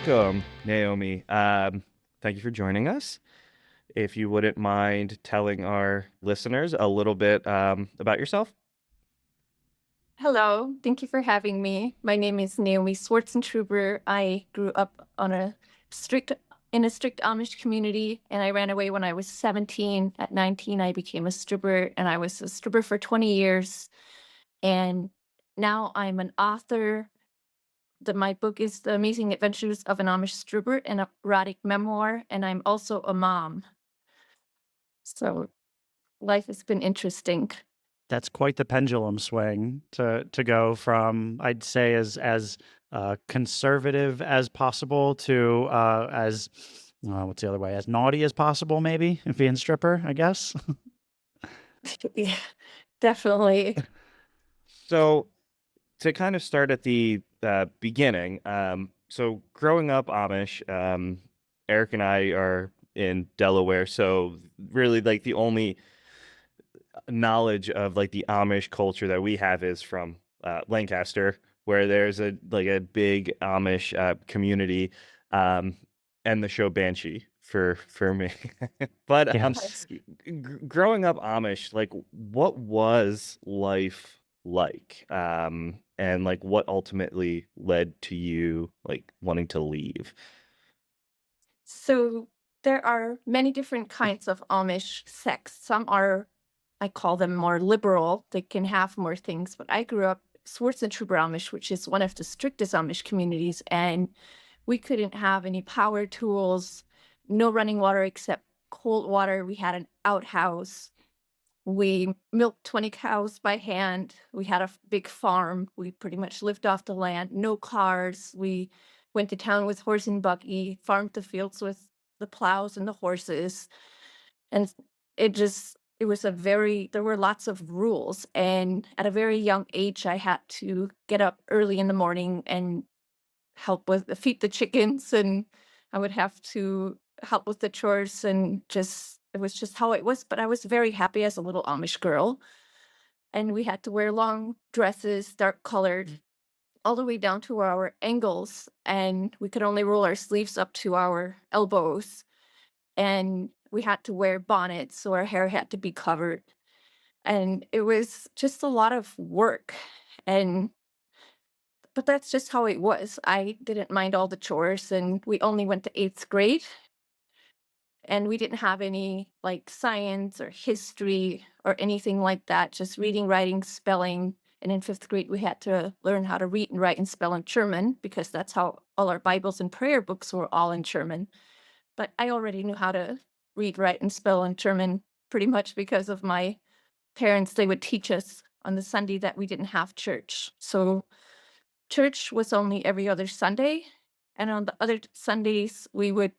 welcome, Naomi. Thank you for joining us. If you wouldn't mind telling our listeners a little bit about yourself. Hello, thank you for having me. My name is Naomi Swartzentruber. I grew up strict in a strict Amish community, and I ran away when I was 17. At 19, I became a stripper, and I was a stripper for 20 years. And now I'm an author. My book is The Amazing Adventures of an Amish Stripper, an erotic memoir, and I'm also a mom. So life has been interesting. That's quite the pendulum swing to go from, I'd say, as conservative as possible to as what's the other way? As naughty as possible, maybe, and being stripper, I guess. Yeah, definitely. So, to kind of start at the beginning, so growing up Amish, Eric and I are in Delaware, so really like the only knowledge of like the Amish culture that we have is from Lancaster, where there's a big Amish community, um, and the show Banshee for me. But Yes. growing up Amish, like what was life like? And like what ultimately led to you like wanting to leave? So there are many different kinds of Amish sects. Some are, I call them more liberal. They can have more things. But I grew up Swartzentruber Amish, which is one of the strictest Amish communities, and we couldn't have any power tools, no running water except cold water. We had an outhouse. We milked 20 cows by hand. We had a big farm. We pretty much lived off the land. No cars. We went to town with horse and buggy, farmed the fields with the plows and the horses. And it was there were lots of rules. And at a very young age, I had to get up early in the morning and help with feed the chickens, and I would have to help with the chores, and just it was just how it was, but I was very happy as a little Amish girl, and we had to wear long dresses, dark colored, all the way down to our ankles, and we could only roll our sleeves up to our elbows, and we had to wear bonnets, so our hair had to be covered, and it was just a lot of work, and but that's just how it was. I didn't mind all the chores, and we only went to 8th grade, and we didn't have any like science or history or anything like that, just reading, writing, spelling. And in 5th grade, we had to learn how to read and write and spell in German because that's how all our Bibles and prayer books were all in German. But I already knew how to read, write, and spell in German pretty much because of my parents. They would teach us on the Sunday that we didn't have church. So church was only every other Sunday, and on the other Sundays, we would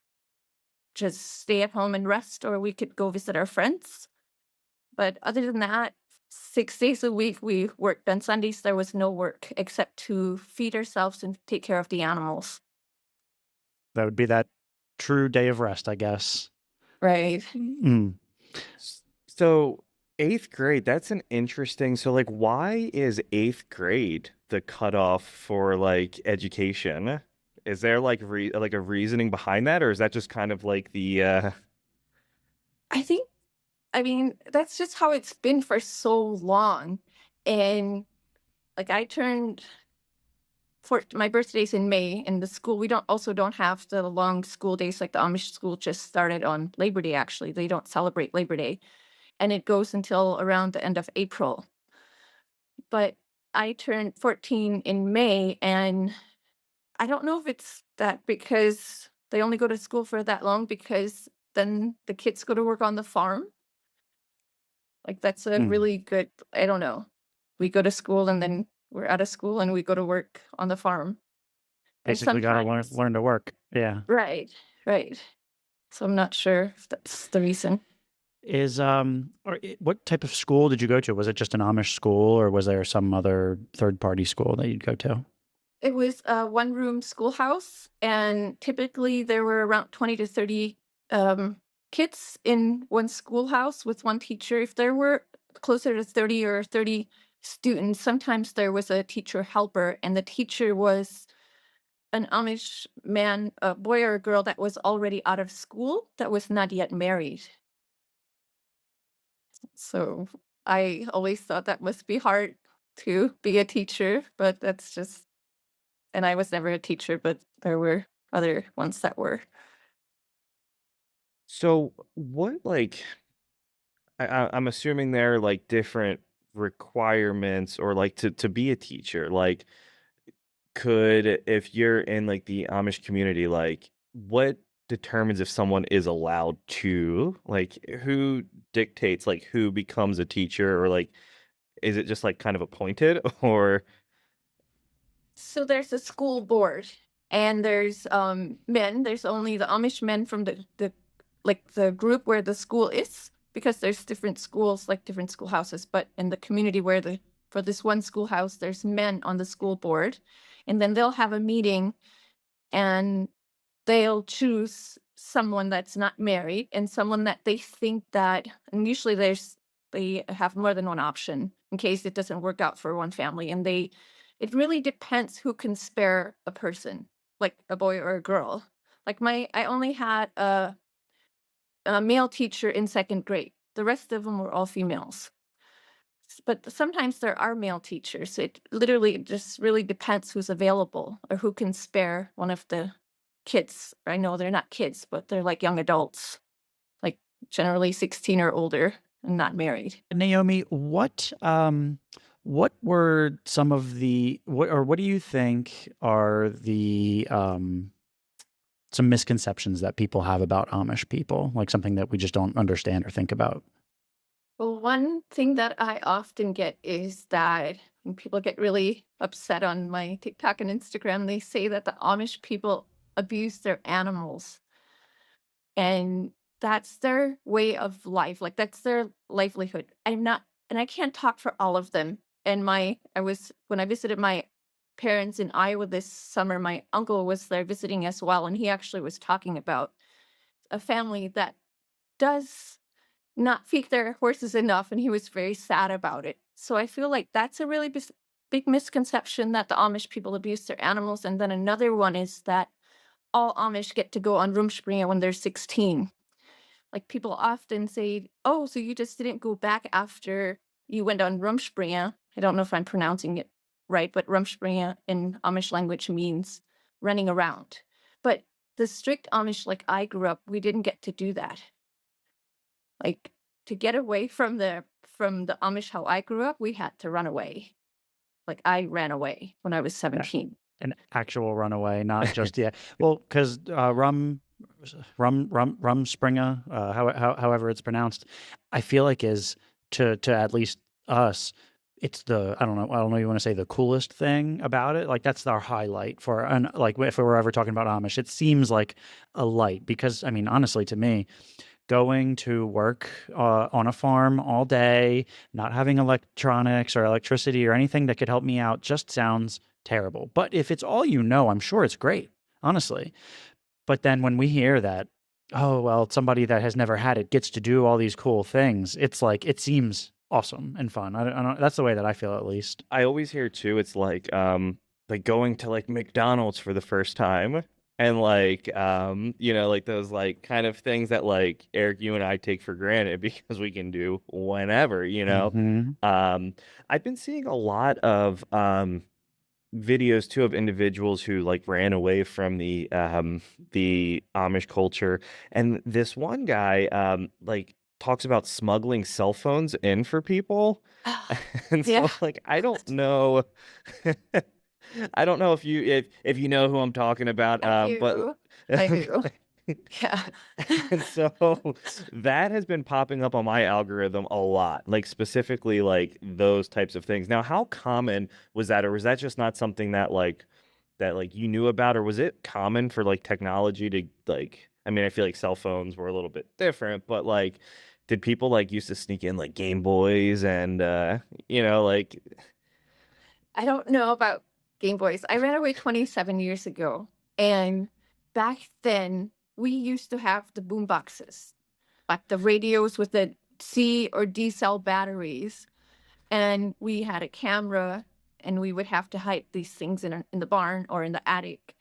just stay at home and rest, or we could go visit our friends. But other than that, 6 days a week, we worked. On Sundays, there was no work except to feed ourselves and take care of the animals. That would be that true day of rest, I guess. Right. Mm. So eighth grade, that's an interesting. So like, why is eighth grade the cutoff for like education? Is there like like a reasoning behind that, or is that just kind of like the I think, I mean, that's just how it's been for so long. And like I turned for my birthday's in May, and the school we don't have the long school days like the Amish school just started on Labor Day actually. They don't celebrate Labor Day, and it goes until around the end of April. But I turned 14 in May, and I don't know if it's that because they only go to school for that long because then the kids go to work on the farm. Like that's a Mm. really good, I don't know. We go to school and then we're out of school and we go to work on the farm. And Basically, got to learn sometimes, learn to work. Yeah. right, right. So I'm not sure if that's the reason. What type of school did you go to? Was it just an Amish school, or was there some other third party school that you'd go to? It was a one room schoolhouse, and typically there were around 20 to 30 kids in one schoolhouse with one teacher. If there were closer to 30 or 30 students, sometimes there was a teacher helper, and the teacher was an Amish man, a boy or a girl that was already out of school that was not yet married. So I always thought that must be hard to be a teacher, but that's just, and I was never a teacher, but there were other ones that were. So what like I'm assuming there are like different requirements or like to be a teacher. Like could if you're in like the Amish community, like what determines if someone is allowed to like who dictates like who becomes a teacher or like is it just like kind of appointed or So there's a school board and there's men, there's only the Amish men from the like the group where the school is, because there's different schools, like different schoolhouses, but in the community where the for this one schoolhouse there's men on the school board, and then they'll have a meeting and they'll choose someone that's not married and someone that they think that, and usually they have more than one option in case it doesn't work out for one family, and they it really depends who can spare a person, like a boy or a girl. Like I only had a male teacher in second grade. The rest of them were all females. But sometimes there are male teachers. It literally just really depends who's available or who can spare one of the kids. I know they're not kids, but they're like young adults, like generally 16 or older and not married. Naomi, what were some of the what do you think are the some misconceptions that people have about Amish people, like something that we just don't understand or think about? Well, one thing that I often get is that when people get really upset on my TikTok and Instagram, they say that the Amish people abuse their animals. And that's their way of life, like, that's their livelihood. I'm not, and I can't talk for all of them. And I was when I visited my parents in Iowa this summer, my uncle was there visiting as well, and he actually was talking about a family that does not feed their horses enough, and he was very sad about it. So I feel like that's a really big misconception, that the Amish people abuse their animals, and then another one is that all Amish get to go on Rumspringa when they're 16. Like, people often say, "Oh, so you just didn't go back after you went on Rumspringa." I don't know if I'm pronouncing it right, but Rumspringa in Amish language means running around. But the strict Amish, like I grew up, we didn't get to do that. Like, to get away from the Amish how I grew up, we had to run away. Like, I ran away when I was 17. An actual runaway, not just yeah. Well, because Rumspringa, however it's pronounced, I feel like is to at least us, it's the I don't know you want to say the coolest thing about it. Like that's our highlight for and like if we were ever talking about Amish, it seems like a light because I mean honestly to me going to work on a farm all day, not having electronics or electricity or anything that could help me out just sounds terrible. But if it's all you know, I'm sure it's great, honestly. But then when we hear that, oh, well, somebody that has never had it gets to do all these cool things, it's like it seems awesome and fun. I don't that's the way that I feel at least. I always hear too, it's like going to like McDonald's for the first time and like you know, like those like kind of things that like Eric, you and I take for granted because we can do whenever, you know. Mhm. I've been seeing a lot of videos too of individuals who like ran away from the Amish culture. And this one guy like talks about smuggling cell phones in for people. And Yeah, so like I don't know I don't know if you know who I'm talking about I but do. I do. Yeah. and so that has been popping up on my algorithm a lot, like specifically like those types of things. Now, how common was that, or was that just not something that like you knew about, or was it common for like technology to like? I mean, I feel like cell phones were a little bit different, but like, did people like used to sneak in like Game Boys and you know like I don't know about Game Boys. I ran away 27 years ago, and back then we used to have the boom boxes, like the radios with the C or D cell batteries, and we had a camera, and we would have to hide these things in the barn or in the attic.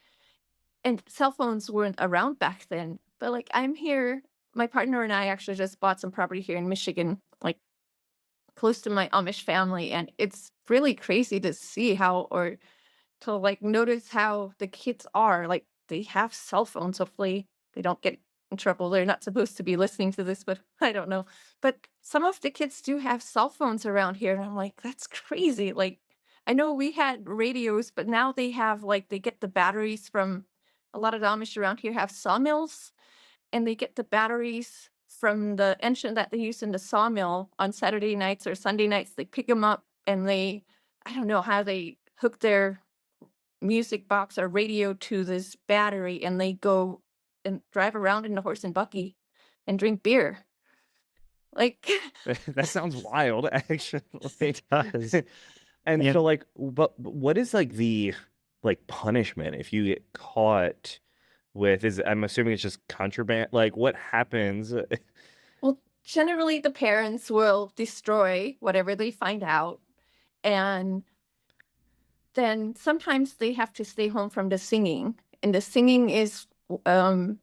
and cell phones weren't around back then. But like I'm here, my partner and I actually just bought some property here in Michigan, like close to my Amish family, and it's really crazy to see how or to like notice how the kids are. Like they have cell phones. Hopefully they don't get in trouble. They're not supposed to be listening to this, but I don't know. But some of the kids do have cell phones around here, and I'm like, that's crazy. Like I know we had radios, but now they have like they get the batteries from a lot of the Amish around here have sawmills, and they get the batteries from the engine that they use in the sawmill on Saturday nights or Sunday nights. They pick them up and they, I don't know how they hook their music box or radio to this battery and they go and drive around in the horse and buggy and drink beer. Like, That sounds wild, actually. It does. And Yeah. so, like, but what is like the like punishment if you get caught with? Is I'm assuming it's just contraband. Like, what happens? well, generally the parents will destroy whatever they find out. And then sometimes they have to stay home from the singing. And the singing is, um,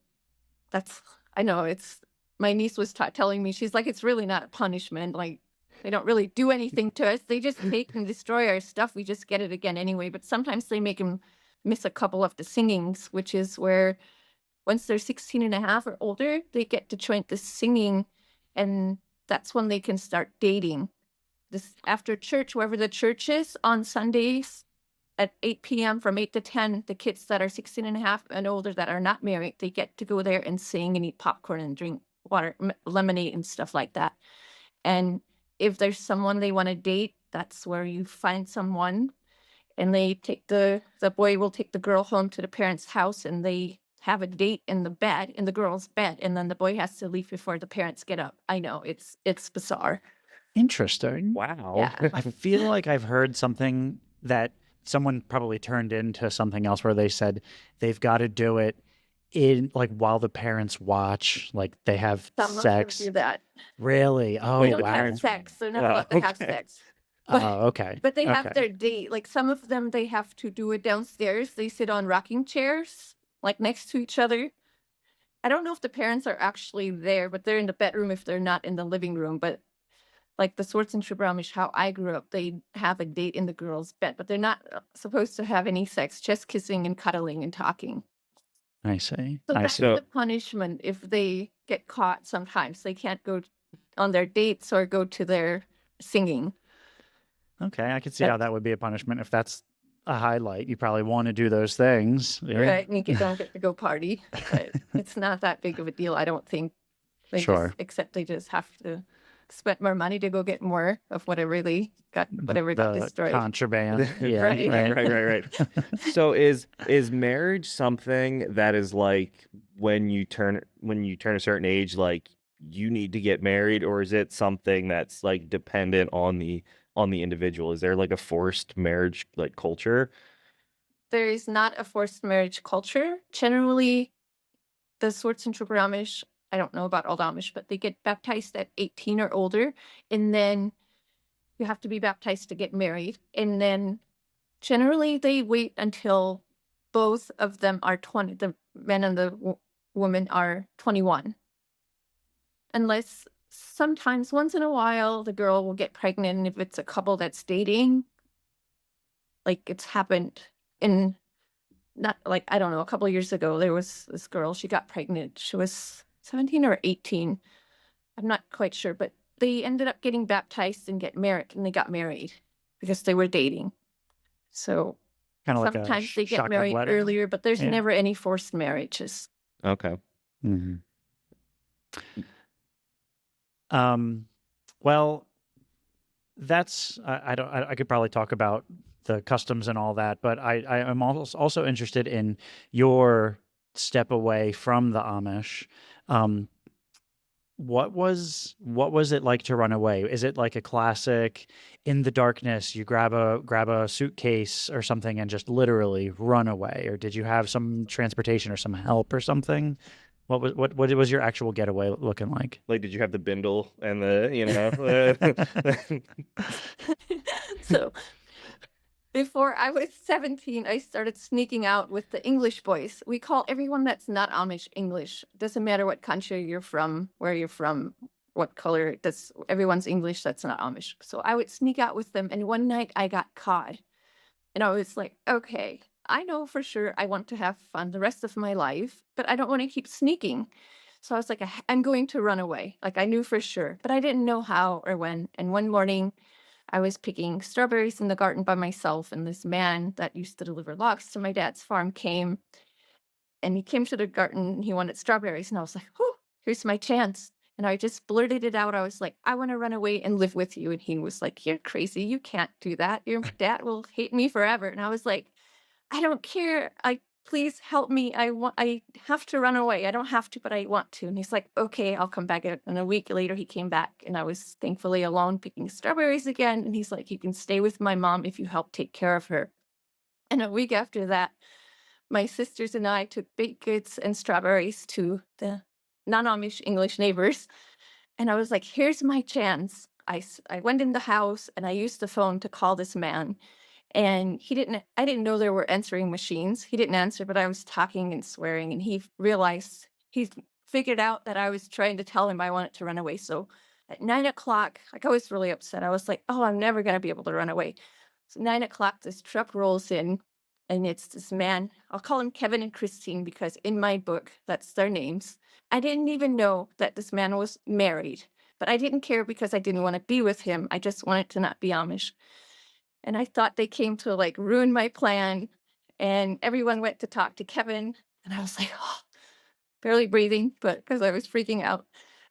that's, I know it's, my niece was telling me, she's like, it's really not a punishment. Like, they don't really do anything to us. They just take and destroy our stuff. We just get it again anyway. But sometimes they make them miss a couple of the singings, which is where once they're 16 and a half or older, they get to join the singing. And that's when they can start dating. This after church, wherever the church is on Sundays at 8 p.m. from 8 to 10, the kids that are 16 and a half and older that are not married, they get to go there and sing and eat popcorn and drink water, lemonade and stuff like that. And if there's someone they want to date, that's where you find someone and they take the boy will take the girl home to the parents' house and they have a date in the bed, in the girl's bed, and then the boy has to leave before the parents get up. I know, it's bizarre. Interesting. Wow. Yeah. I feel like I've heard something that someone probably turned into something else where they said they've got to do it in like while the parents watch, like they have Some of them sex. do that. Really? Oh, They Wait, don't the wow. have parents- sex. They're not Oh, allowed to have okay. sex. But, Okay. but they have Okay. their date. Like some of them, they have to do it downstairs. They sit on rocking chairs, like next to each other. I don't know if the parents are actually there, but they're in the bedroom if they're not in the living room. But like the Swartzentruber Amish, how I grew up, they have a date in the girl's bed, but they're not supposed to have any sex, just kissing and cuddling and talking. I see. So I that's see. So- the punishment if they get caught sometimes. They can't go on their dates or go to their singing. Okay, I could see how that would be a punishment if that's a highlight. You probably want to do those things. Yeah. Right, and you don't get to go party. But it's not that big of a deal, I don't think. They Sure. except they just have to spend more money to go get more of whatever they got, whatever got The destroyed. contraband. Yeah. Right. right. So is marriage something that is like when you turn a certain age, like you need to get married, or is it something that's like dependent on the individual? Is there like a forced marriage like culture? There is not a forced marriage culture. Generally, the Swartzentruber Amish, I don't know about all the Amish, but they get baptized at 18 or older, and then you have to be baptized to get married. And then generally they wait until both of them are 20, the man and the woman are 21. Unless sometimes, once in a while, the girl will get pregnant, and if it's a couple that's dating, like it's happened in, not like, I don't know, a couple of years ago, there was this girl, she got pregnant. She was 17 or 18. I'm not quite sure, but they ended up getting baptized and get married, and they got married because they were dating. So Kind of like sometimes a they get shotgun married wedding. earlier, but there's Yeah. never any forced marriages. Okay. Mhm. Well, that's I could probably talk about the customs and all that, but I am also interested in your step away from the Amish. What was it like to run away? Is it like a classic in the darkness, you grab a suitcase or something and just literally run away, or did you have some transportation or some help or something? What was your actual getaway looking like? Like, did you have the bindle and the So Before I was 17, I started sneaking out with the English boys. We call everyone that's not Amish English. Doesn't matter what country you're from, where you're from, what color. That's everyone's English that's not Amish. So I would sneak out with them. And one night I got caught. And I was like, okay, I know for sure I want to have fun the rest of my life, but I don't want to keep sneaking. So I was like, I'm going to run away. Like I knew for sure, but I didn't know how or when. And one morning I was picking strawberries in the garden by myself, and this man that used to deliver logs to my dad's farm came, and he came to the garden and he wanted strawberries. And I was like, oh, here's my chance. And I just blurted it out. I was like, I want to run away and live with you. And he was like, you're crazy. You can't do that. Your dad will hate me forever. And I was like, I don't care. Please help me. I have to run away. I don't have to, but I want to. And he's like, okay, I'll come back. And a week later he came back and I was thankfully alone picking strawberries again. And he's like, you can stay with my mom if you help take care of her. And a week after that, my sisters and I took baked goods and strawberries to the non-Amish English neighbors. And I was like, here's my chance. I went in the house and I used the phone to call this man. And I didn't know there were answering machines. He didn't answer, but I was talking and swearing. And he figured out that I was trying to tell him I wanted to run away. So at 9 o'clock, like I was really upset. I was like, oh, I'm never going to be able to run away. So 9 o'clock, this truck rolls in and it's this man. I'll call him Kevin and Christine because in my book, that's their names. I didn't even know that this man was married, but I didn't care because I didn't want to be with him. I just wanted to not be Amish. And I thought they came to like ruin my plan. And everyone went to talk to Kevin. And I was like, oh, barely breathing, but because I was freaking out.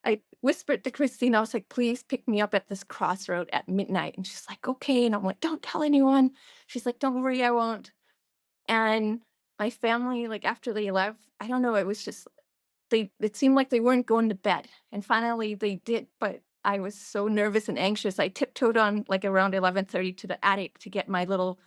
I whispered to Christine, I was like, please pick me up at this crossroad at midnight. And she's like, okay. And I'm like, don't tell anyone. She's like, don't worry, I won't. And my family, like after they left, I don't know, it was just it seemed like they weren't going to bed. And finally they did, but I was so nervous and anxious. I tiptoed on like around 11:30 to the attic to get my little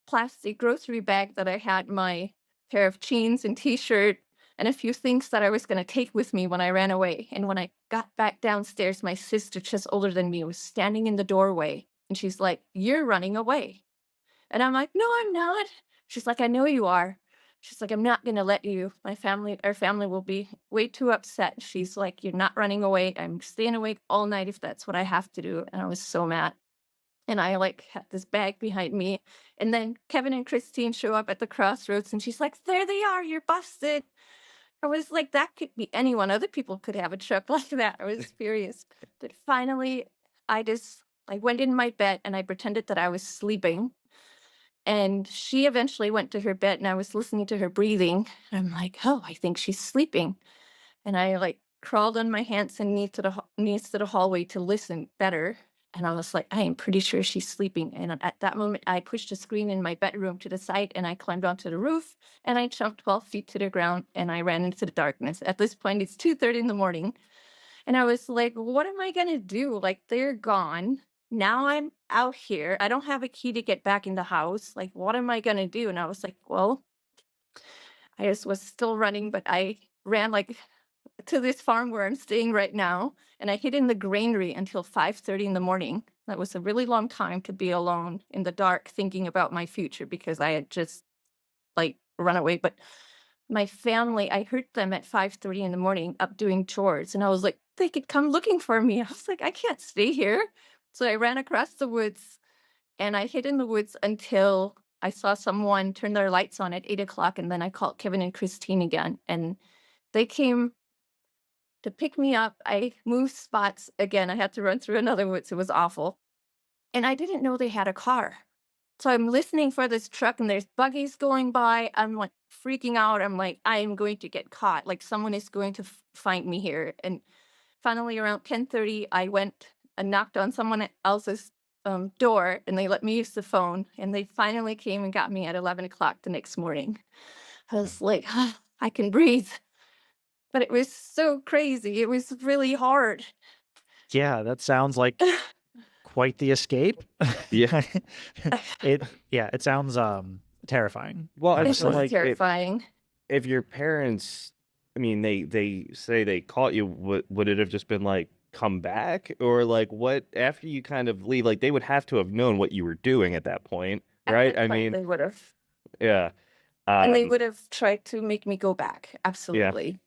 plastic grocery bag that I had my pair of jeans and t-shirt and a few things that I was going to take with me when I ran away. And when I got back downstairs, my sister, just older than me, was standing in the doorway and she's like, "You're running away." And I'm like, "No, I'm not." She's like, "I know you are." She's like, "I'm not gonna let you. Our family will be way too upset." She's like, "You're not running away. I'm staying awake all night if that's what I have to do." And I was so mad. And I like had this bag behind me. And then Kevin and Christine show up at the crossroads and she's like, "There they are, you're busted." I was like, that could be anyone. Other people could have a truck like that. I was furious. But finally, I went in my bed and I pretended that I was sleeping. And she eventually went to her bed and I was listening to her breathing. I'm like, oh, I think she's sleeping. And I like crawled on my hands and knees to the hallway to listen better. And I was like, I am pretty sure she's sleeping. And at that moment, I pushed the screen in my bedroom to the side and I climbed onto the roof and I jumped 12 feet to the ground and I ran into the darkness. At this point, it's 2:30 in the morning. And I was like, what am I going to do? Like, they're gone. Now I'm out here. I don't have a key to get back in the house. Like, what am I going to do? And I was like, well, I just was still running, but I ran like to this farm where I'm staying right now. And I hid in the granary until 5:30 in the morning. That was a really long time to be alone in the dark thinking about my future because I had just like run away. But my family, I heard them at 5:30 in the morning up doing chores. And I was like, they could come looking for me. I was like, I can't stay here. So I ran across the woods and I hid in the woods until I saw someone turn their lights on at 8 o'clock. And then I called Kevin and Christine again. And they came to pick me up. I moved spots again. I had to run through another woods. It was awful. And I didn't know they had a car. So I'm listening for this truck and there's buggies going by. I'm like freaking out. I'm like, I am going to get caught. Like someone is going to find me here. And finally around 10:30, I went and knocked on someone else's door and they let me use the phone. And they finally came and got me at 11 o'clock the next morning. I was like, I can breathe. But it was so crazy. It was really hard. Yeah, that sounds like quite the escape. Yeah. It sounds terrifying. Well, It Honestly. was like terrifying. if your parents, I mean, they say they caught you, would it have just been like come back or like what after you kind of leave? Like they would have to have known what you were doing at that point. At right? that I point, mean, they would have. yeah. And they Um, would have tried to make me go back. yeah. Absolutely.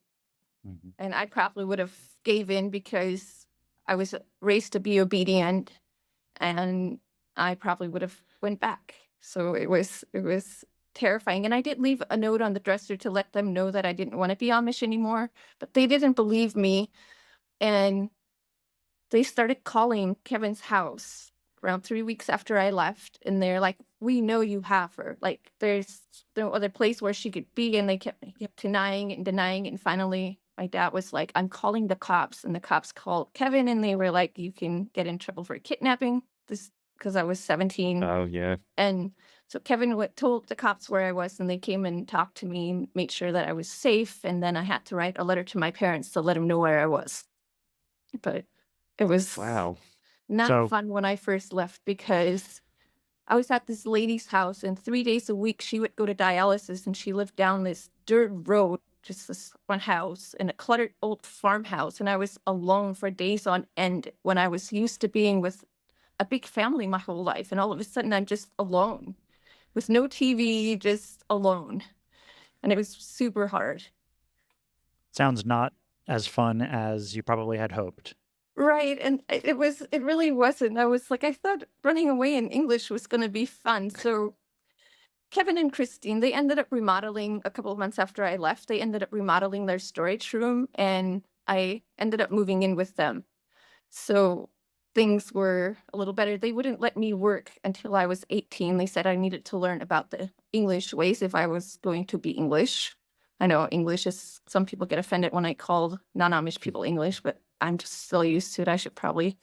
Mhm. And I probably would have gave in because I was raised to be obedient, and I probably would have went back. So it was terrifying. And I did leave a note on the dresser to let them know that I didn't want to be Amish anymore, but they didn't believe me. And they started calling Kevin's house around 3 weeks after I left, and they're like, "We know you have her. Like, there's no other place where she could be." And they kept denying it and denying it. And finally, my dad was like, "I'm calling the cops." And the cops called Kevin, and they were like, "You can get in trouble for kidnapping." This because I was 17. Oh, yeah. And so Kevin told the cops where I was, and they came and talked to me, made sure that I was safe. And then I had to write a letter to my parents to let them know where I was. But it was Wow. not So fun when I first left because I was at this lady's house, and 3 days a week she would go to dialysis, and she lived down this dirt road, just this one house in a cluttered old farmhouse. And I was alone for days on end when I was used to being with a big family my whole life. And all of a sudden I'm just alone with no TV, just alone. And it was super hard. sounds not as fun as you probably had hoped. Right, and it really wasn't. I was like, I thought running away in English was gonna be fun. So Kevin and Christine, they ended up remodeling a couple of months after I left. They ended up remodeling their storage room, and I ended up moving in with them. So things were a little better. They wouldn't let me work until I was 18. They said I needed to learn about the English ways if I was going to be English. I know English is, some people get offended when I call non-Amish people English, but I'm just still used to it. I should probably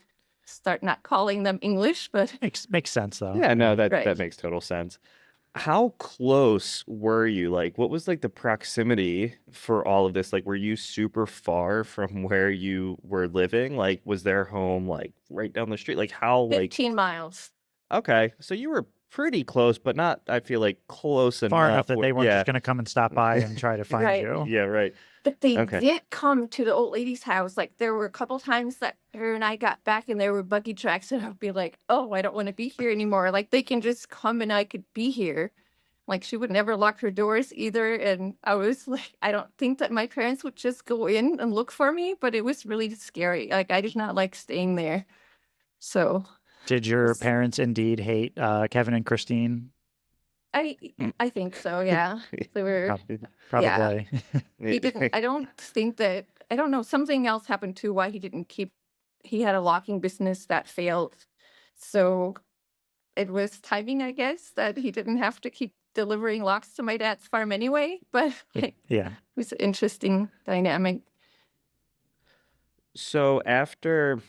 start not calling them English, but Makes sense though. Yeah, no, that right. makes total sense. How close were you? Like, what was like the proximity for all of this? Like, were you super far from where you were living? Like, was their home like right down the street? Like, how, like, 15 miles. okay, so you were pretty close, but not, I feel like, close Far enough enough. that they weren't Yeah. just going to come and stop by and try to find Right. you. Yeah, right. But they Okay. did come to the old lady's house. Like, there were a couple times that her and I got back and there were buggy tracks, and I'd be like, "Oh, I don't want to be here anymore." Like, they can just come and I could be here. Like, she would never lock her doors either. And I was like, I don't think that my parents would just go in and look for me, but it was really scary. Like, I did not like staying there. So Did it your was, parents indeed hate Kevin and Christine? I, I think so. Yeah. They were, Prob- yeah. Probably. He didn't, I don't think that, I don't know, something else happened too, why he didn't keep, he had a locking business that failed. So it was timing, I guess, that he didn't have to keep delivering locks to my dad's farm anyway. But like, Yeah. it was an interesting dynamic. So after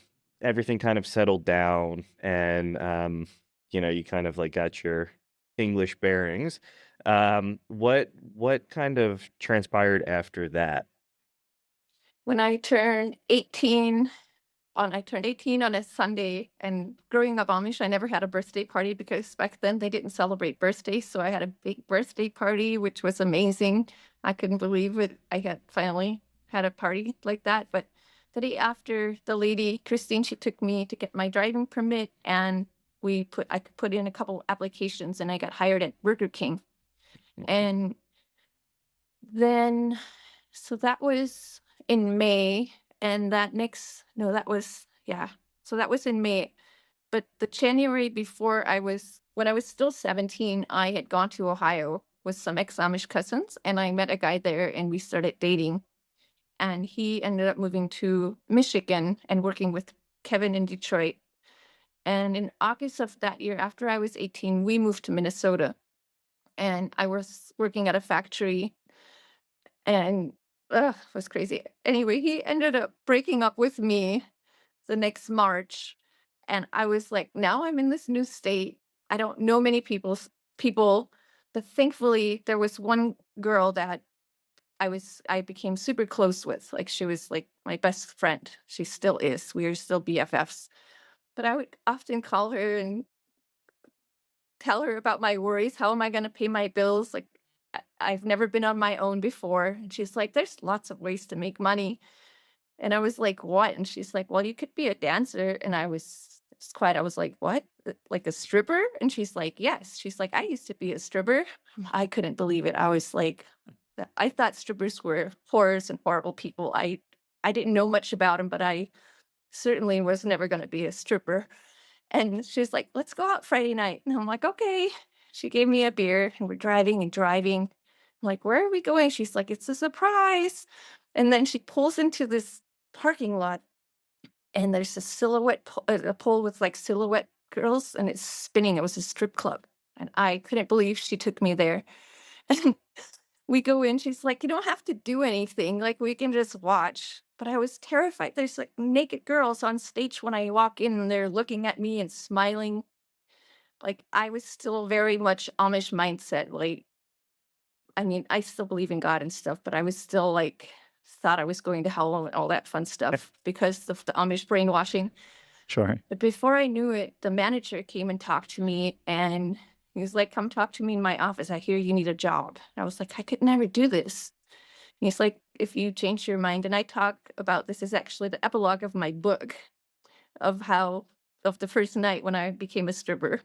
everything kind of settled down and you kind of like got your English bearings, what kind of transpired after that? When I turned 18 on a Sunday. And growing up Amish, I never had a birthday party because back then they didn't celebrate birthdays. So I had a big birthday party, which was amazing. I couldn't believe it. I had finally had a party like that. But the day after, the lady, Christine, she took me to get my driving permit, and I could put in a couple applications, and I got hired at Burger King. And then, so that was in May. And that next, no, that was, yeah. So that was in May. But the January before, when I was still 17, I had gone to Ohio with some ex-Amish cousins, and I met a guy there, and we started dating. And he ended up moving to Michigan and working with Kevin in Detroit. And in August of that year, after I was 18, we moved to Minnesota. And I was working at a factory, and it was crazy. Anyway, he ended up breaking up with me the next March. And I was like, now I'm in this new state. I don't know many people, but thankfully there was one girl that I became super close with. Like, she was like my best friend. She still is. We are still BFFs. But I would often call her and tell her about my worries. How am I going to pay my bills? Like, I've never been on my own before. And she's like, there's lots of ways to make money. And I was like, what? And she's like, well, you could be a dancer. And I was quiet. I was like, what? like a stripper?" And she's like, "Yes." She's like, "I used to be a stripper." I couldn't believe it. I was like, I thought strippers were whores and horrible people. I didn't know much about them, but I certainly was never going to be a stripper. And she's like, "Let's go out Friday night." And I'm like, "Okay." She gave me a beer and we're driving and driving. I'm like, "Where are we going?" She's like, "It's a surprise." And then she pulls into this parking lot and there's a a pole with like silhouette girls and it's spinning. It was a strip club. And I couldn't believe she took me there. And we go in. She's like, "You don't have to do anything. Like, we can just watch." But I was terrified. There's like naked girls on stage when I walk in and they're looking at me and smiling. Like, I was still very much Amish mindset. Like, I mean, I still believe in God and stuff, but I was still like, thought I was going to hell and all that fun stuff because of the Amish brainwashing. Sure. But before I knew it, the manager came and talked to me and he was like, "Come talk to me in my office. I hear you need a job." And I was like, "I could never do this." And he's like, "If you change your mind," and I talk about this is actually the epilogue of my book of how of the first night when I became a stripper.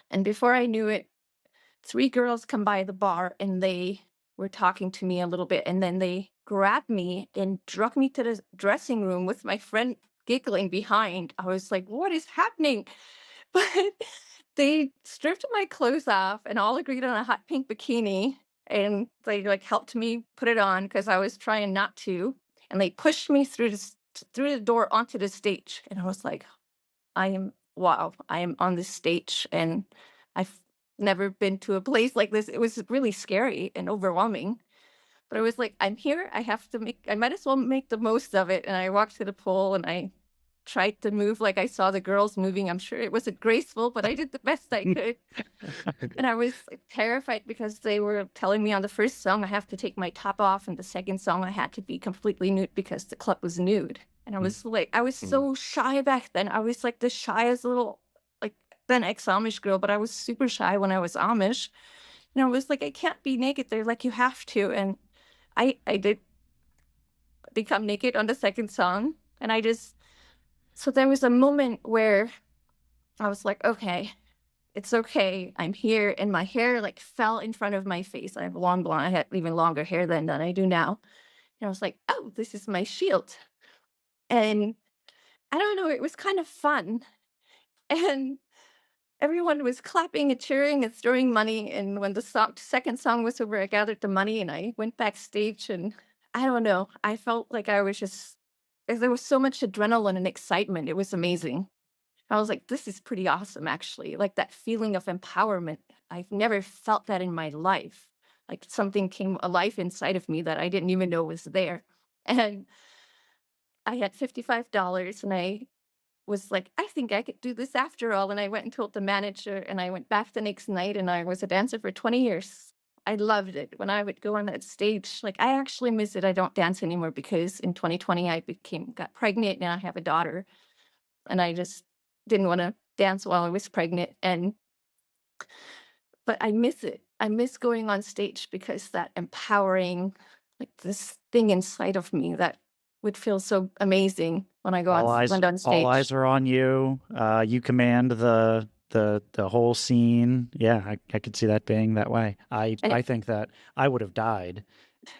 And before I knew it, three girls come by the bar and they were talking to me a little bit and then they grabbed me and drug me to the dressing room with my friend giggling behind. I was like, "What is happening?" But they stripped my clothes off and all agreed on a hot pink bikini and they like helped me put it on because I was trying not to. And they pushed me through the door onto the stage. And I was like, I am on this stage and I've never been to a place like this. It was really scary and overwhelming. But I was like, "I'm here. I might as well make the most of it." And I walked to the pool and I tried to move like I saw the girls moving. I'm sure it wasn't graceful, but I did the best I could. And I was like, terrified because they were telling me on the first song I have to take my top off, and the second song I had to be completely nude because the club was nude. And I was like, I was so shy back then. I was like the shyest little, like, then ex-Amish girl, but I was super shy when I was Amish. And I was like, I can't be naked. They're like, "You have to." And I did become naked on the second song. And so there was a moment where I was like, "Okay, it's okay. I'm here." And my hair like fell in front of my face. I have long blonde. I had even longer hair then than I do now. And I was like, "Oh, this is my shield." And I don't know, it was kind of fun. And everyone was clapping and cheering and throwing money. And when the second song was over, I gathered the money and I went backstage. And I don't know, I felt like I was just, there was so much adrenaline and excitement. It was amazing. I was like, "This is pretty awesome, actually." Like that feeling of empowerment. I've never felt that in my life. Like something came alive inside of me that I didn't even know was there. And I had $55 and I was like, "I think I could do this after all." And I went and told the manager and I went back the next night and I was a dancer for 20 years. I loved it. When I would go on that stage, like I actually miss it. I don't dance anymore because in 2020 got pregnant and I have a daughter and I just didn't want to dance while I was pregnant. And but I miss it. I miss going on stage because that empowering, like this thing inside of me that would feel so amazing when I went on All eyes stage. are on you. You command the whole scene. Yeah, I could see that being that way. And I think that I would have died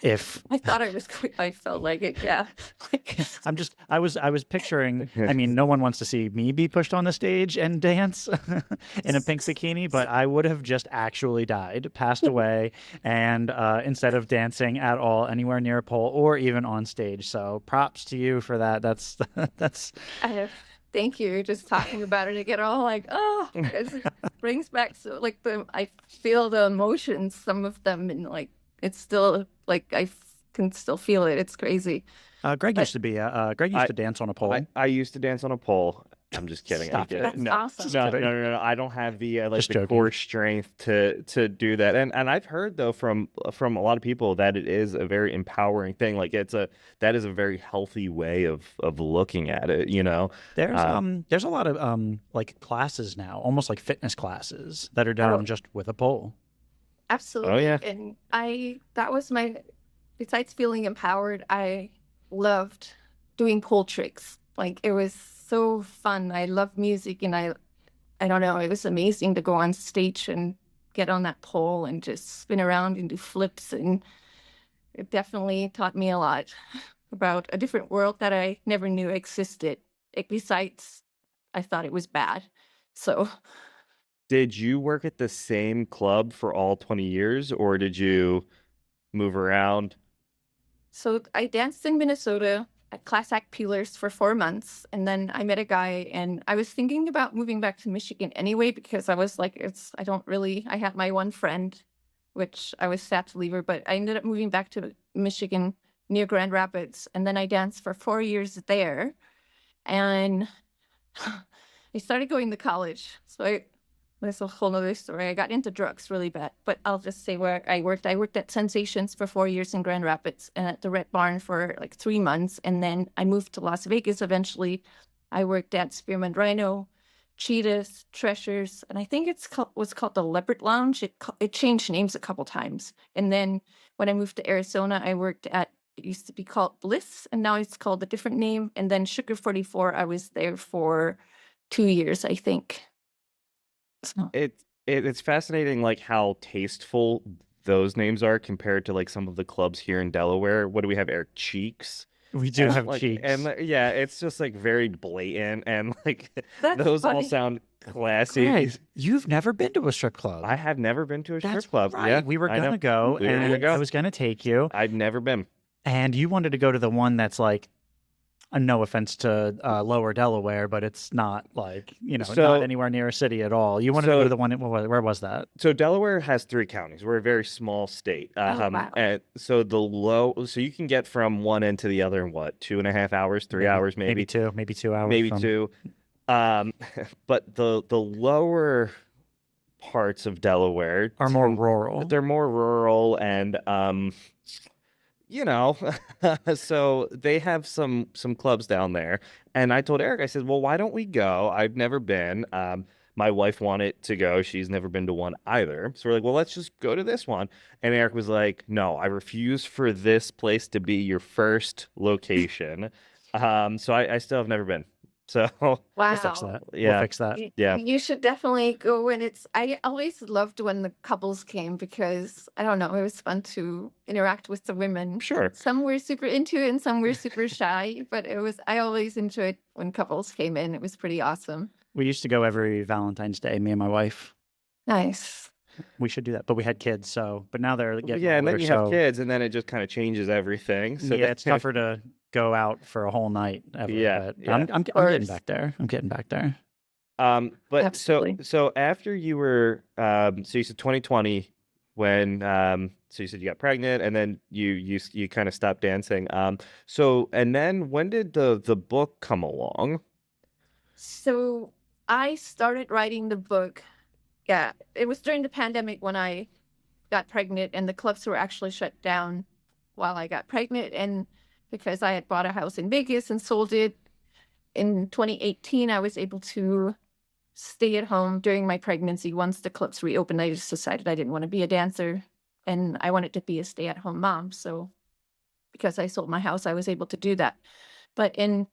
if I thought I was, I felt like it. Yeah. Like, I was picturing, I mean, no one wants to see me be pushed on the stage and dance in a pink bikini, but I would have just actually died, passed away, and instead of dancing at all anywhere near a pole or even on stage. So props to you for that. That's that's thank you. Just talking about it, I get all like, oh, it brings back so like I feel the emotions, some of them, and like it's still like can still feel it. It's crazy. Greg But used to be Greg used to dance on a pole. I used to dance on a pole. I'm just kidding. Stop I it. did. that's No, awesome. Just no, no, kidding. no, no. I don't have the like Just the joking. core strength to do that. And I've heard though from a lot of people that it is a very empowering thing. Like that is a very healthy way of looking at it. You know. There's a lot of like classes now, almost like fitness classes that are done Oh, just with a pole. absolutely. Yeah. And that was besides feeling empowered, I loved doing pole tricks. Like it was so fun. I love music and I I don't know, it was amazing to go on stage and get on that pole and just spin around and do flips, and it definitely taught me a lot about a different world that I never knew existed. Besides, I thought it was bad. So, Did you work at the same club for all 20 years, or did you move around? so I danced in Minnesota at Class Act Peelers for 4 months, and then I met a guy, and I was thinking about moving back to Michigan anyway because I was like, I don't really. I had my one friend, which I was sad to leave her, but I ended up moving back to Michigan near Grand Rapids, and then I danced for 4 years there, and I started going to college. That's a whole nother story. I got into drugs really bad, but I'll just say where I worked. I worked at Sensations for 4 years in Grand Rapids and at the Red Barn for like 3 months. And then I moved to Las Vegas eventually. I worked at Spearmint Rhino, Cheetahs, Treasures, and I think was called the Leopard Lounge. It changed names a couple times. And then when I moved to Arizona, I worked at, it used to be called Bliss, and now it's called a different name. And then Sugar 44, I was there for 2 years, I think. So, It's fascinating, like, how tasteful those names are compared to, like, some of the clubs here in Delaware. What do we have? Eric Cheeks? We do And, have like, cheeks. yeah, it's just, like, very blatant, and, like, that's those all funny. sound classy. Greg, you've never been to a strip club. I have never been to a strip That's club. right. Yeah, We were I know. gonna go, We were gonna and go. I was gonna take you, I've never been. and you wanted to go to the one that's like, no offense to Lower Delaware, but it's not like not So, anywhere near a city at all. You wanted to go to so the one. Where was that? So Delaware has 3 counties. We're a very small state. Oh, wow. And so so you can get from one end to the other in what, 2.5 hours, 3 hours, Maybe maybe, maybe 2 hours maybe from. 2. Um, but the lower parts of Delaware Are more rural. they're more rural, and you know, so they have some clubs down there. And I told Eric, I said, well, why don't we go? I've never been. My wife wanted to go. She's never been to one either. So we're like, well, let's just go to this one. And Eric was like, no, I refuse for this place to be your first location. So I still have never been. So We'll fix Wow. that. We'll yeah, fix that. yeah, You should definitely go when I always loved when the couples came because I don't know, it was fun to interact with the women. sure. Some were super into it and some were super shy, but I always enjoyed when couples came in. It was pretty awesome. We used to go every Valentine's Day, me and my wife. Nice. We should do that, but we had kids, but now they're getting Yeah, and then older, you have so kids, and then it just kind of changes everything. So yeah, it's tougher to go out for a whole night ever. Yeah, But yeah. I'm getting course. back there. I'm getting back there. But Absolutely. so after you were so you said 2020 when so you said you got pregnant, and then you kind of stopped dancing. So and then when did the book come along? So I started writing the book. Yeah, it was during the pandemic when I got pregnant, and the clubs were actually shut down while I got pregnant. And because I had bought a house in Vegas and sold it in 2018, I was able to stay at home during my pregnancy. Once the clubs reopened, I just decided I didn't want to be a dancer and I wanted to be a stay at home mom. So because I sold my house, I was able to do that. But in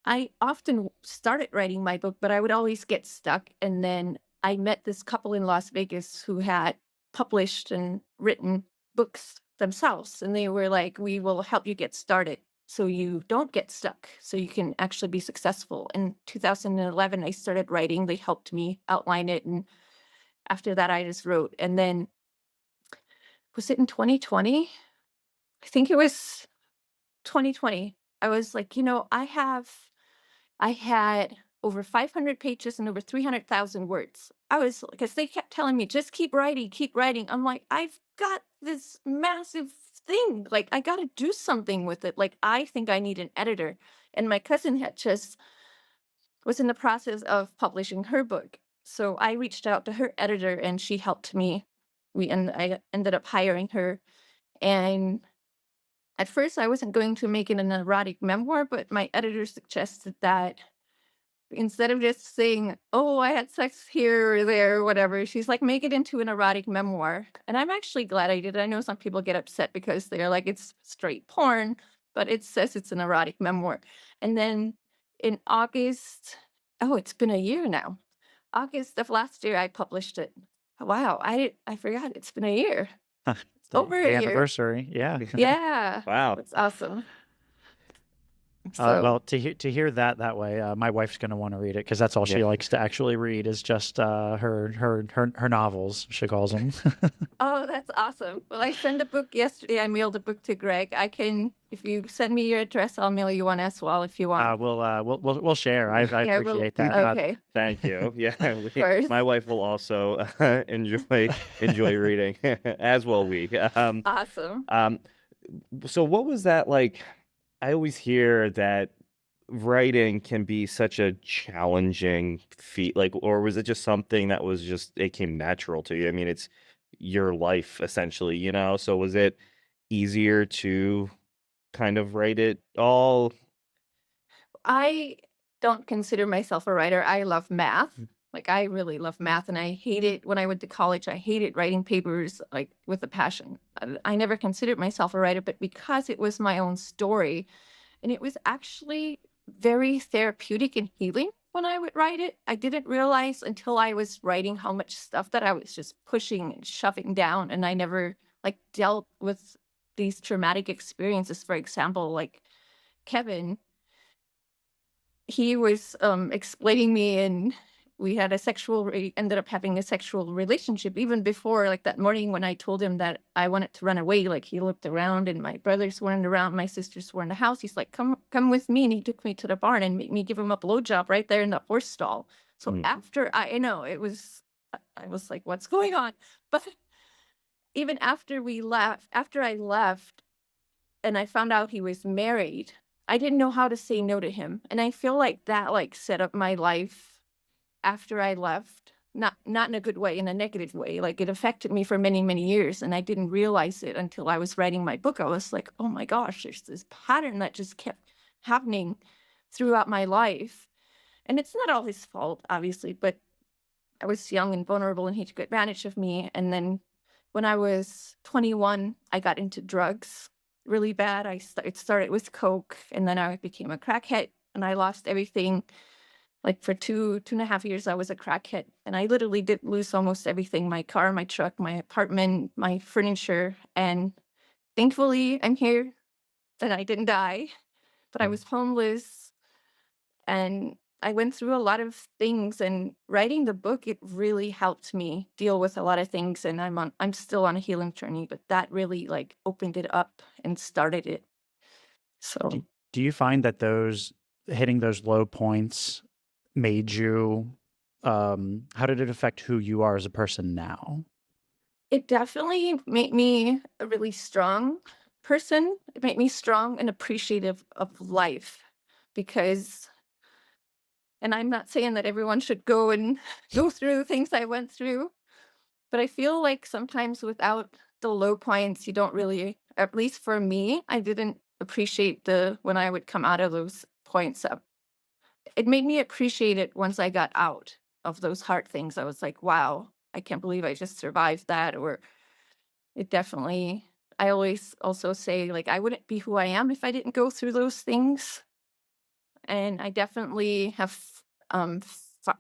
I often started writing my book, but I would always get stuck. And then I met this couple in Las Vegas who had published and written books themselves. And they were like, we will help you get started so you don't get stuck, so you can actually be successful. In 2011, I started writing. They helped me outline it. And after that, I just wrote. And then was it in 2020? I think it was 2020. I was like, I had over 500 pages and over 300,000 words. I was because they kept telling me, just keep writing, keep writing. I'm like, I've got this massive thing. Like, I got to do something with it. Like, I think I need an editor. And my cousin had just was in the process of publishing her book. So I reached out to her editor and she helped me. I ended up hiring her. And at first, I wasn't going to make it an erotic memoir, but my editor suggested that instead of just saying, "Oh, I had sex here or there," or whatever, she's like, "Make it into an erotic memoir." And I'm actually glad I did. I know some people get upset because they're like, it's straight porn, but it says it's an erotic memoir. And then in August, oh, it's been a year now. August of last year, I published it. Wow, I forgot it's been a year. It's over a The year. anniversary, yeah. Yeah, Wow. that's awesome. So, Well, to hear that way, my wife's gonna want to read it because that's all Yeah. she likes to actually read is just her novels. She calls them. oh, that's awesome. Well, I sent a book yesterday. I mailed a book to Greg. I can, if you send me your address, I'll mail you one as well if you want. We'll share. I Yeah, we'll, appreciate that. okay, Thank you. Yeah, of course. my wife will also enjoy reading, as will we. Awesome. Um, so what was that like? I always hear that writing can be such a challenging feat, like, or was it just something that was just it came natural to you? I mean, it's your life essentially, you know? So was it easier to kind of write it all? I don't consider myself a writer. I love math. Like I really love math and I hate it when I went to college. I hated writing papers like with a passion. I never considered myself a writer, but because it was my own story and it was actually very therapeutic and healing when I would write it. I didn't realize until I was writing how much stuff that I was just pushing and shoving down and I never like dealt with these traumatic experiences. For example, like Kevin, he was explaining me and we had a ended up having a sexual relationship even before like that morning when I told him that I wanted to run away. Like he looked around and my brothers weren't around, my sisters were in the house. He's like, come with me, and he took me to the barn and made me give him a blowjob right there in the horse stall. So Mm, after I know it was I was like, what's going on? But even after I left and I found out he was married, I didn't know how to say no to him. And I feel like that like set up my life after I left. Not in a good way, in a negative way. Like it affected me for many, many years. And I didn't realize it until I was writing my book. I was like, oh my gosh, there's this pattern that just kept happening throughout my life. And it's not all his fault, obviously, but I was young and vulnerable and he took advantage of me. And then when I was 21, I got into drugs really bad. It started with coke and then I became a crackhead and I lost everything. Like for 2.5 years, I was a crackhead and I literally did lose almost everything, my car, my truck, my apartment, my furniture. And thankfully I'm here and I didn't die, but I mm. was homeless and I went through a lot of things, and writing the book, it really helped me deal with a lot of things, and I'm still on a healing journey, but that really, like, opened it up and started it. Do, So, do you find that those hitting those low points made you how did it affect who you are as a person now? it definitely made me a really strong person. It made me strong and appreciative of life because and I'm not saying that everyone should go and go through things I went through, but I feel like sometimes without the low points, you don't really, at least for me, I didn't appreciate the when I would come out of those points up. It made me appreciate it once I got out of those hard things. I was like, wow, I can't believe I just survived that. Or it definitely, I always also say, like, I wouldn't be who I am if I didn't go through those things. And I definitely have,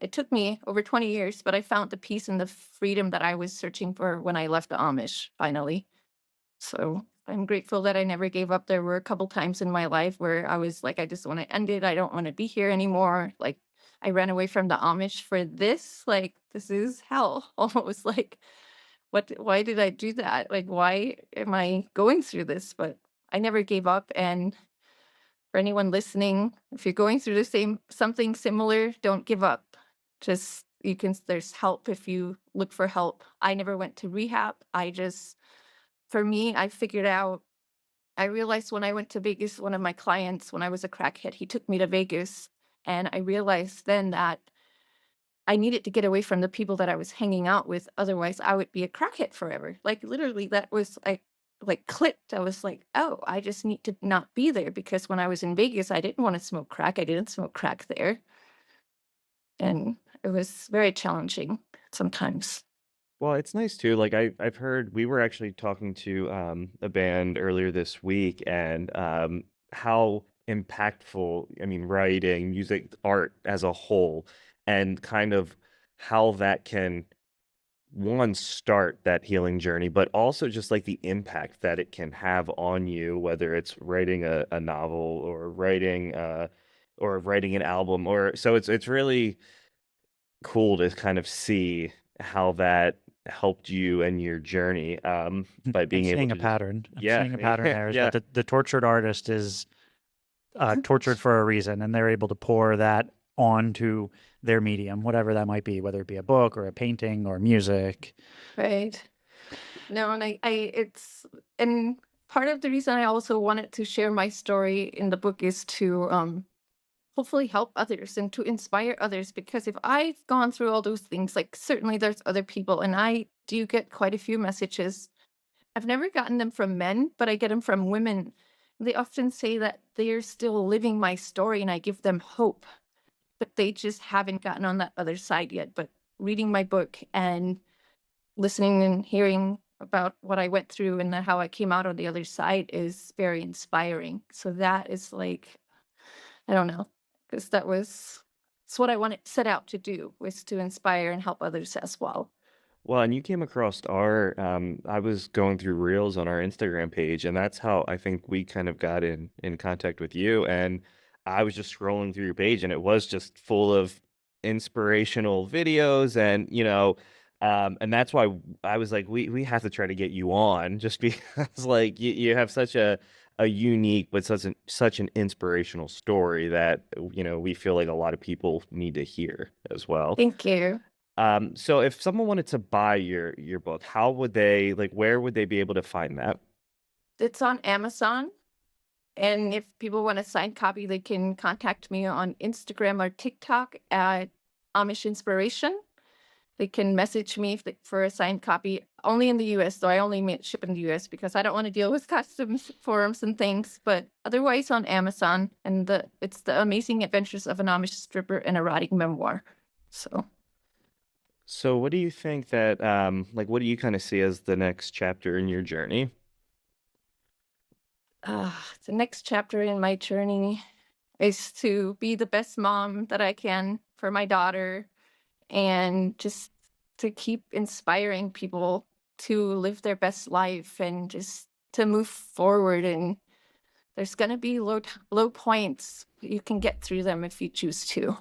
it took me over 20 years, but I found the peace and the freedom that I was searching for when I left the Amish finally. So I'm grateful that I never gave up. There were a couple times in my life where I was like, I just want to end it. I don't want to be here anymore. Like, I ran away from the Amish for this. Like, this is hell. Almost like, why did I do that? Like, why am I going through this? But I never gave up. And for anyone listening, if you're going through the same something similar, don't give up. Just you can there's help if you look for help. I never went to rehab. I just for me, I figured out I realized when I went to Vegas, one of my clients, when I was a crackhead, he took me to Vegas and I realized then that I needed to get away from the people that I was hanging out with. Otherwise, I would be a crackhead forever. Like literally that was like clicked. I was like, "Oh, I just need to not be there because when I was in Vegas, I didn't want to smoke crack. I didn't smoke crack there." And it was very challenging sometimes. Well, it's nice too. Like I've heard we were actually talking to a band earlier this week and how impactful, I mean, writing, music, art as a whole, and kind of how that can one start that healing journey, but also just like the impact that it can have on you, whether it's writing a novel or writing an album, or so it's really cool to kind of see how that helped you and your journey by I'm being able seeing a to just pattern. I'm yeah seeing a pattern there is yeah that the tortured artist is tortured for a reason, and they're able to pour that onto their medium, whatever that might be, whether it be a book or a painting or music. Right. No, and and part of the reason I also wanted to share my story in the book is to hopefully help others and to inspire others, because if I've gone through all those things, like certainly there's other people, and I do get quite a few messages. I've never gotten them from men, but I get them from women. They often say that they're still living my story and I give them hope, but they just haven't gotten on that other side yet. But reading my book and listening and hearing about what I went through and how I came out on the other side is very inspiring. So that is like, I don't know, because it's what I wanted set out to do, was to inspire and help others as well. Well, and you came across our I was going through reels on our Instagram page, and that's how I think we kind of got in contact with you. And I was just scrolling through your page, and it was just full of inspirational videos, and and that's why I was like, we have to try to get you on, just because like you have such a unique but such an inspirational story that we feel like a lot of people need to hear as well. Thank you. So if someone wanted to buy your book, how would they like where would they be able to find that? It's on Amazon. And if people want a signed copy, they can contact me on Instagram or TikTok at Amish Inspiration. They can message me for a signed copy, only in the US, though I only ship in the US because I don't want to deal with customs forms and things. But otherwise on Amazon, and it's The Amazing Adventures of an Amish Stripper, an erotic memoir. So So what do you think that like what do you kind of see as the next chapter in your journey? the next chapter in my journey is to be the best mom that I can for my daughter, and just to keep inspiring people to live their best life and just to move forward. And there's going to be low points, but you can get through them if you choose to.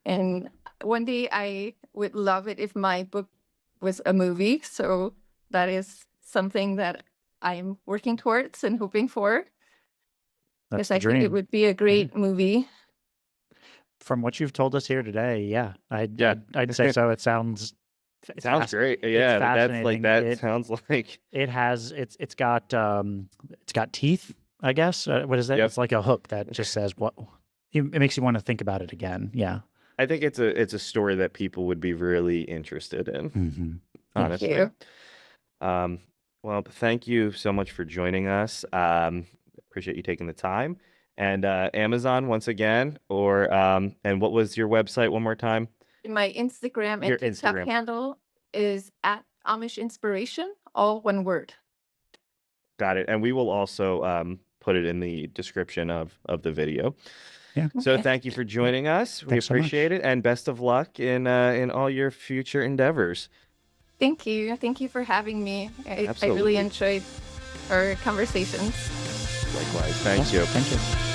And one day I would love it if my book was a movie, so that is something that I'm working towards and hoping for, That's because the I think it dream. would be a great movie. From what you've told us here today, yeah, Yeah. I'd say so. It sounds Sounds great. it's Yeah, that's like fascinating. that sounds like It has it's got teeth, I guess. What is that? yep. It's like a hook that just says what it makes you want to think about it again. Yeah. I think it's a story that people would be really interested in, Thank honestly. you. Um, well, thank you so much for joining us. Appreciate you taking the time. And Amazon once again, or and what was your website one more time? My Instagram Your and TikTok Instagram. handle is at Amish Inspiration, all one word. Got it. And we will also put it in the description of the video. Yeah. So Okay. thank you for joining us. We Thanks so much. appreciate it, and best of luck in all your future endeavors. Thank you. Thank you for having me. I Absolutely. really enjoyed our conversations. Likewise. Thank you. Thank you.